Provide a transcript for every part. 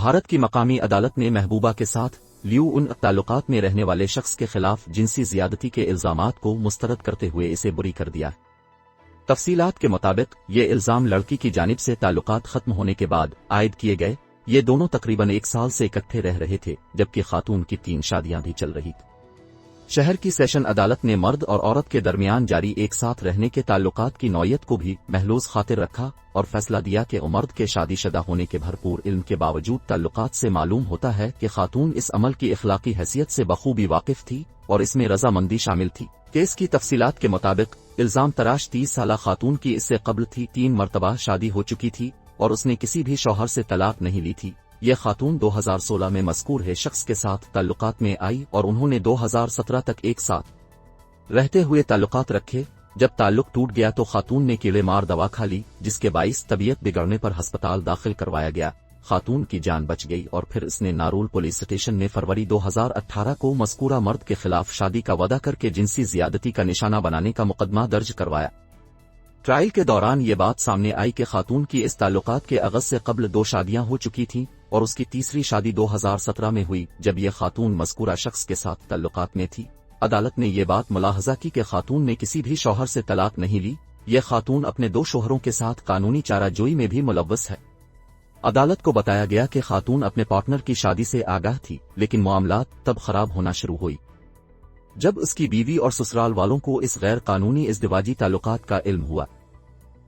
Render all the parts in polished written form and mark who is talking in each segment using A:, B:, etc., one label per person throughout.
A: بھارت کی مقامی عدالت نے محبوبہ کے ساتھ ان تعلقات میں رہنے والے شخص کے خلاف جنسی زیادتی کے الزامات کو مسترد کرتے ہوئے اسے بری کر دیا۔ تفصیلات کے مطابق یہ الزام لڑکی کی جانب سے تعلقات ختم ہونے کے بعد عائد کیے گئے۔ یہ دونوں تقریباً 1 سال سے اکٹھے رہ رہے تھے، جبکہ خاتون کی 3 شادیاں بھی چل رہی تھیں۔ شہر کی سیشن عدالت نے مرد اور عورت کے درمیان جاری ایک ساتھ رہنے کے تعلقات کی نوعیت کو بھی محلوظ خاطر رکھا اور فیصلہ دیا کہ مرد کے شادی شدہ ہونے کے بھرپور علم کے باوجود تعلقات سے معلوم ہوتا ہے کہ خاتون اس عمل کی اخلاقی حیثیت سے بخوبی واقف تھی اور اس میں رضامندی شامل تھی۔ کیس کی تفصیلات کے مطابق الزام تراش 30 سالہ خاتون کی اس سے قبل تھی 3 مرتبہ شادی ہو چکی تھی اور اس نے کسی بھی شوہر سے طلاق نہیں لی تھی۔ یہ خاتون 2016 میں مذکور ہے شخص کے ساتھ تعلقات میں آئی اور انہوں نے 2017 تک ایک ساتھ رہتے ہوئے تعلقات رکھے۔ جب تعلق ٹوٹ گیا تو خاتون نے کیڑے مار دوا کھا لی، جس کے باعث طبیعت بگڑنے پر ہسپتال داخل کروایا گیا۔ خاتون کی جان بچ گئی اور پھر اس نے نارول پولیس اسٹیشن میں فروری 2018 کو مذکورہ مرد کے خلاف شادی کا وعدہ کر کے جنسی زیادتی کا نشانہ بنانے کا مقدمہ درج کروایا۔ ٹرائل کے دوران یہ بات سامنے آئی کہ خاتون کی اس تعلقات کے عوض سے قبل 2 شادیاں ہو چکی تھیں اور اس کی تیسری شادی 2017 میں ہوئی جب یہ خاتون مذکورہ شخص کے ساتھ تعلقات میں تھی۔ عدالت نے یہ بات ملاحظہ کی کہ خاتون نے کسی بھی شوہر سے طلاق نہیں لی۔ یہ خاتون اپنے 2 شوہروں کے ساتھ قانونی چارہ جوئی میں بھی ملوث ہے۔ عدالت کو بتایا گیا کہ خاتون اپنے پارٹنر کی شادی سے آگاہ تھی، لیکن معاملات تب خراب ہونا شروع ہوئی جب اس کی بیوی اور سسرال والوں کو اس غیر قانونی ازدواجی تعلقات کا علم ہوا۔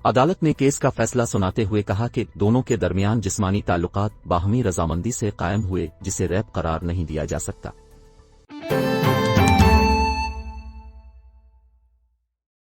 A: عدالت نے کیس کا فیصلہ سناتے ہوئے کہا کہ دونوں کے درمیان جسمانی تعلقات باہمی رضامندی سے قائم ہوئے، جسے ریپ قرار نہیں دیا جا سکتا۔